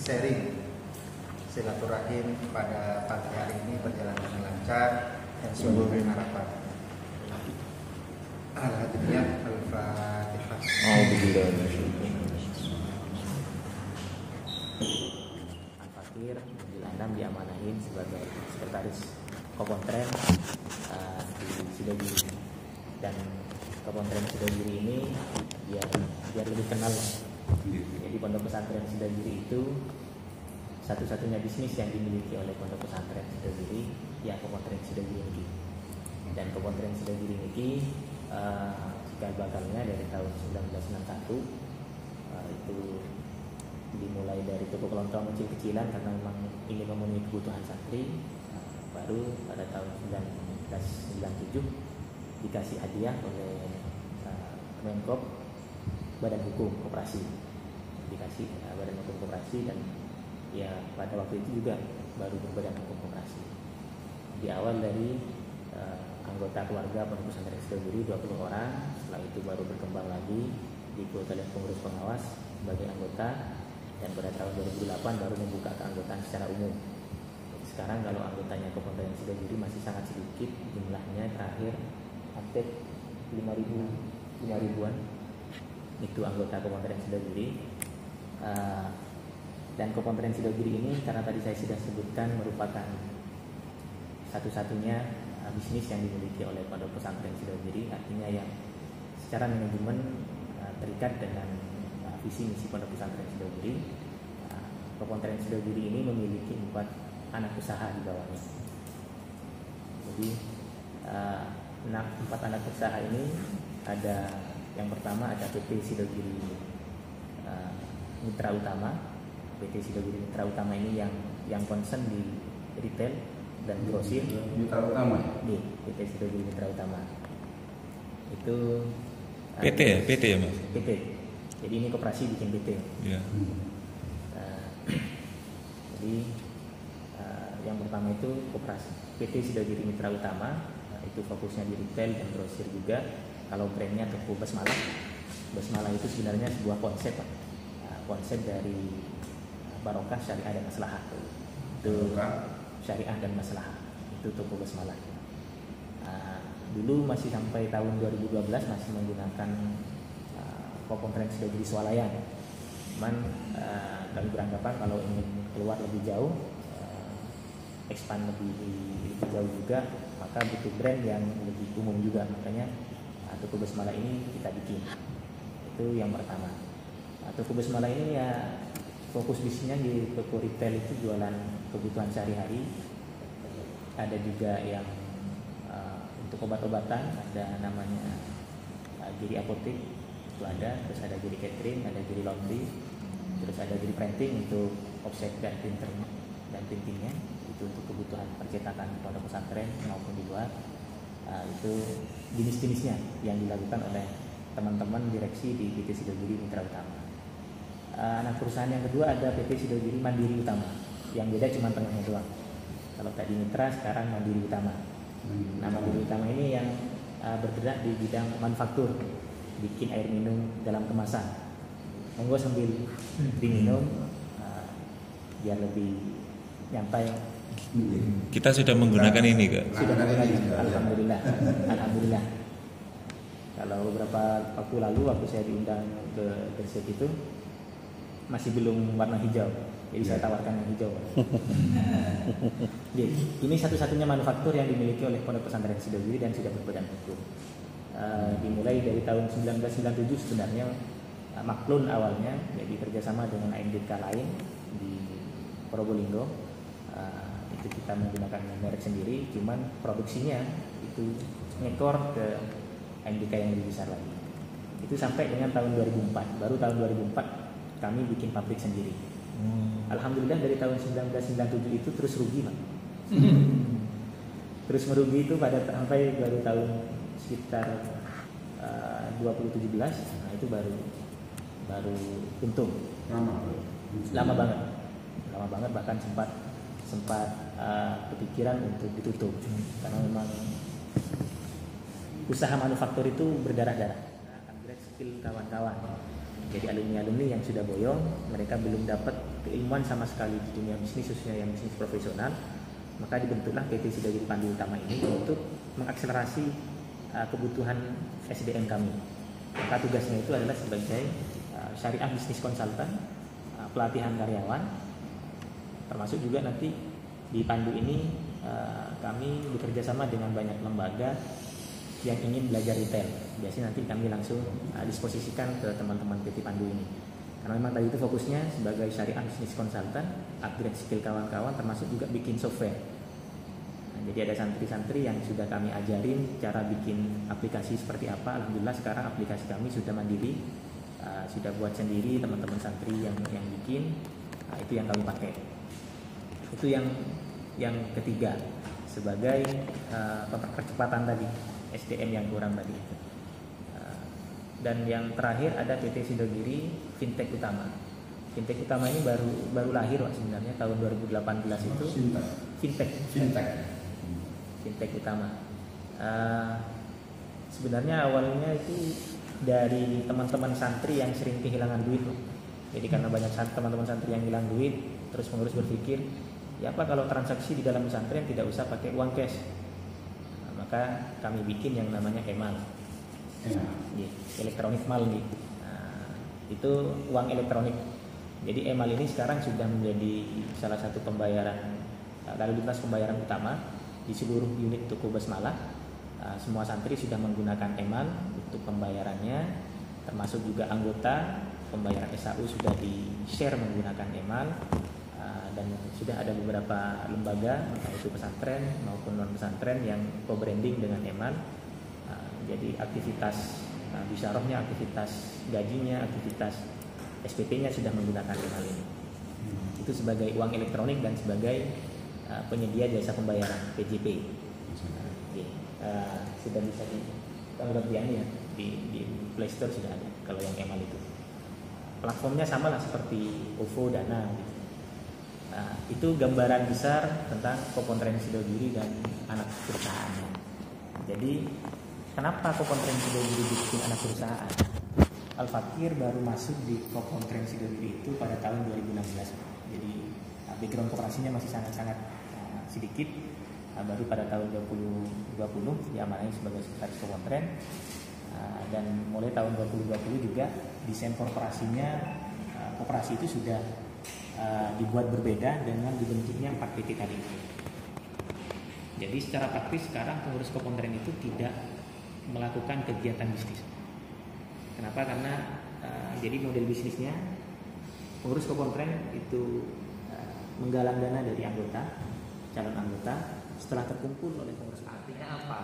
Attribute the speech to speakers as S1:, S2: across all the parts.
S1: sharing silaturahim pada pagi hari ini berjalan dengan lancar dan sesuai dengan harapan. Alhamdulillah, Al-Fatihah.
S2: Al-Fakir Abdul Anam diamanahin sebagai sekretaris Kopontren di Sidogiri, dan Kopontren Sidogiri ini biar lebih kenal. Jadi Pondok Pesantren Sidogiri itu satu-satunya bisnis yang dimiliki oleh Pondok Pesantren Sidogiri, ya Kopontren Sidogiri ini. Dan Kopontren Sidogiri ini cikal bakalnya dari tahun 1961 itu dimulai dari toko kelontong kecil-kecilan karena memang ingin memenuhi kebutuhan santri. Baru pada tahun 1997 dikasih hadiah oleh Kemenkop Badan Hukum Koperasi, dikasih Badan Hukum Koperasi, dan ya pada waktu itu juga baru berbadan hukum koperasi. Di awal dari anggota keluarga Pondok Pesantren Sidogiri 20 orang, setelah itu baru berkembang lagi diikuti oleh pengurus pengawas sebagai anggota, dan pada tahun 2008 baru membuka keanggotaan secara umum. Sekarang kalau anggotanya Pondok Sidogiri masih sangat sedikit jumlahnya, terakhir update 5.000-an itu anggota Pondok Sidogiri. Dan Pondok Sidogiri ini karena tadi saya sudah sebutkan merupakan satu-satunya bisnis yang dimiliki oleh Pondok Pesantren Sidogiri, artinya yang secara manajemen terikat dengan visi misi Pondok Pesantren Sidogiri. Pondok Sidogiri ini memiliki 4 anak usaha di bawahnya. Jadi 4 anak usaha ini ada, yang pertama ada PT Sidogiri Mitra Utama. PT Sidogiri Mitra Utama ini yang concern di retail dan grosir.
S3: Mitra Utama.
S2: Di PT Sidogiri Mitra Utama. Itu
S4: PT ya, PT ya Mas?
S2: PT. Jadi ini koperasi bikin PT.
S4: Iya.
S2: Jadi yang pertama itu koperasi PT Sidogiri Mitra Utama, itu fokusnya di retail dan grosir juga. Kalau brandnya toko Basmalah. Basmalah itu sebenarnya sebuah konsep, konsep dari Barokah Syariah dan Maslahah. Itu Syariah dan Maslahah. Itu toko Basmalah. Dulu masih sampai tahun 2012 masih menggunakan Pondok Sidogiri Swalayan. Cuman kami beranggapan kalau ingin keluar lebih jauh, expand lebih jauh juga, maka butuh brand yang lebih umum juga. Makanya toko Basmalah ini kita bikin. Itu yang pertama. Toko Basmalah ini ya fokus bisnisnya di toko retail itu jualan kebutuhan sehari-hari. Ada juga yang untuk obat-obatan, ada namanya Giri Apotek, itu ada. Terus ada Giri Catering, ada Giri Laundry, terus ada Giri Printing untuk offset dan printer dan printingnya, itu untuk kebutuhan percetakan pada pesantren maupun di luar. Itu jenis-jenisnya yang dilakukan oleh teman-teman direksi di PT Sidogiri Mitra Utama. Anak perusahaan yang kedua ada PT Sidogiri Mandiri Utama, yang beda cuma tengahnya doang. Kalau tadi Mitra, sekarang Mandiri Utama. Nah, Mandiri Utama ini yang bergerak di bidang manufaktur, bikin air minum dalam kemasan. Monggo sambil diminum biar lebih nyantai.
S4: Kita sudah menggunakan ini Kak.
S2: Sudah menggunakan, alhamdulillah. Kalau beberapa waktu lalu waktu saya diundang ke Gresik itu masih belum warna hijau, jadi saya tawarkan yang hijau. Jadi, ini satu-satunya manufaktur yang dimiliki oleh Pondok Pesantren Sidogiri dan sudah berbadan hukum. Dimulai dari tahun 1997 sebenarnya, maklun awalnya, jadi kerjasama dengan AMDK lain di Probolinggo. Itu kita menggunakan merek sendiri, cuman produksinya itu ngekor ke AMDK yang lebih besar lagi. Itu sampai dengan tahun 2004, baru tahun 2004 kami bikin pabrik sendiri. Alhamdulillah dari tahun 1997 itu terus rugi, Pak. Terus merugi itu pada sampai baru tahun sekitar 2017, nah itu baru untung. Lama banget, bahkan sempat kepikiran untuk ditutup karena memang usaha manufaktur itu berdarah-darah. Upgrade skill kawan-kawan. Jadi alumni yang sudah boyong, mereka belum dapat keilmuan sama sekali di dunia bisnis, khususnya yang bisnis profesional, maka dibentuklah PT Sidogiri Pandu Utama ini untuk mengakselerasi kebutuhan SDM kami. Maka tugasnya itu adalah sebagai syariah bisnis konsultan, pelatihan karyawan, termasuk juga nanti di Pandu ini kami bekerja sama dengan banyak lembaga yang ingin belajar retail. Biasanya nanti kami langsung disposisikan ke teman-teman PT Pandu ini. Karena memang tadi itu fokusnya sebagai syariah bisnis konsultan, upgrade skill kawan-kawan, termasuk juga bikin software. Nah, jadi ada santri-santri yang sudah kami ajarin cara bikin aplikasi seperti apa. Alhamdulillah sekarang aplikasi kami sudah mandiri, sudah buat sendiri, teman-teman santri yang bikin. Nah, itu yang kami pakai. Itu yang ketiga sebagai percepatan tadi SDM yang kurang tadi. Dan yang terakhir ada PT Sidogiri Fintech Utama. Fintech Utama ini baru lahir Pak, sebenarnya tahun 2018 itu. Fintech Utama. Sebenarnya awalnya itu dari teman-teman santri yang sering kehilangan duit. Jadi karena banyak teman-teman santri yang hilang duit, terus pengurus berpikir, ya apa kalau transaksi di dalam pesantren tidak usah pakai uang cash. Nah, maka kami bikin yang namanya emal. Elektronik mal nih. Nah, itu uang elektronik. Jadi emal ini sekarang sudah menjadi salah satu pembayaran lalu lintas pembayaran utama di seluruh unit toko basmalah. Semua santri sudah menggunakan emal untuk pembayarannya, termasuk juga anggota pembayaran SAU sudah di-share menggunakan emal. Dan sudah ada beberapa lembaga, entah itu pesantren maupun non pesantren yang co-branding dengan emal. Jadi aktivitas bisyarahnya, aktivitas gajinya, aktivitas SPP-nya sudah menggunakan emal ini. Itu sebagai uang elektronik dan sebagai penyedia jasa pembayaran PJP. Sudah bisa download ya di Play Store sudah ada kalau yang emal itu. Platformnya sama lah seperti OVO, Dana. Gitu. Itu gambaran besar tentang Kopon Training Sidogiri dan anak perusahaannya. Jadi kenapa Kopon Training Sidogiri bikin anak perusahaan? Al-Fakir baru masuk di Kopon Training Sidogiri itu pada tahun 2016. Jadi background kooperasinya masih sangat-sangat sedikit. Baru pada tahun 2020 diamanai sebagai sekretaris Kopon Trend. Dan mulai tahun 2020 juga desain korporasinya, kooperasi itu sudah dibuat berbeda dengan dibentuknya 4 PT tadi. Jadi secara praktis sekarang pengurus Kopon Trend itu tidak melakukan kegiatan bisnis. Kenapa? Karena jadi model bisnisnya pengurus Kopon Trend itu menggalang dana dari anggota, calon anggota setelah terkumpul oleh pengurus.
S3: Artinya apa?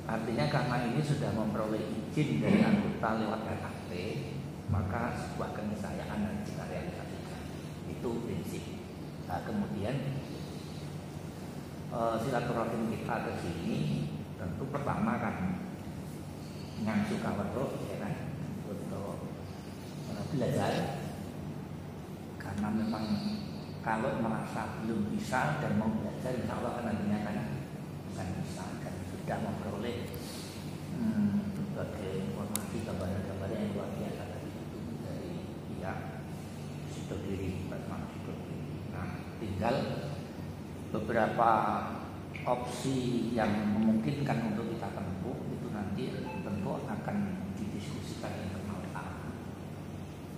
S3: Artinya karena ini sudah memperoleh izin dari anggota lewat RKP, maka sebuah keniscayaan yang kita realisasikan. Itu prinsip. Nah, kemudian silaturahim kita ke sini tentu pertama kan ngangsu kawarok ya kan untuk belajar, karena memang kalau merasa belum bisa dan mau belajar, insya Allah kan nantinya kan bukan bisa dan sudah memperoleh berbagai informasi, gambaran-gambaran yang luar biasa tadi itu dari pihak Sidogiri, Nah, tinggal beberapa opsi yang memungkinkan untuk kita tempuh itu nanti tentu akan didiskusikan internal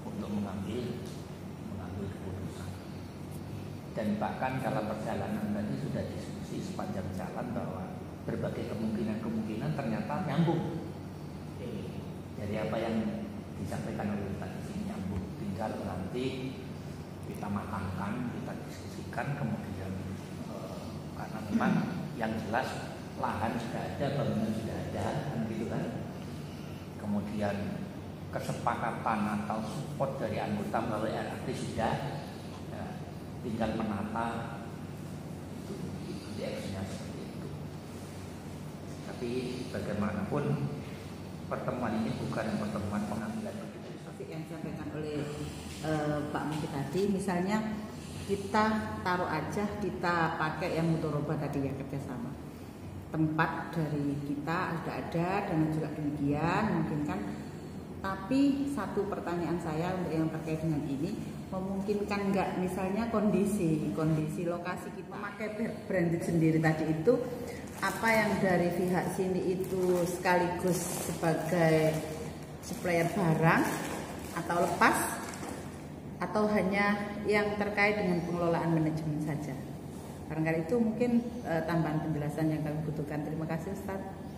S3: untuk mengambil keputusan. Dan bahkan dalam perjalanan tadi sudah diskusi sepanjang jalan bahwa berbagai kemungkinan ternyata nyambung. Dari apa yang disampaikan oleh Pak di sini nyambung. Tinggal nanti kita matangkan, kita diskusikan, kemudian karena memang yang jelas lahan sudah ada, bangunan sudah ada, kan gitu kan. Kemudian kesepakatan atau support dari anggota melalui RRT sudah, ya, tinggal menata itu aksinya seperti itu. Tapi bagaimanapun pertemuan ini bukan pertemuan pengambilan keputusan.
S5: Seperti yang disampaikan oleh Pak Menteri tadi, misalnya kita taruh aja, kita pakai yang mudharabah tadi ya, kerjasama. Tempat dari kita sudah ada dan juga demikian mungkin kan. Tapi satu pertanyaan saya untuk yang terkait dengan ini, memungkinkan nggak, misalnya kondisi lokasi kita memakai branded sendiri tadi itu, apa yang dari pihak sini itu sekaligus sebagai supplier barang atau lepas, atau hanya yang terkait dengan pengelolaan manajemen saja. Barangkali itu mungkin tambahan penjelasan yang kami butuhkan. Terima kasih Ustadz.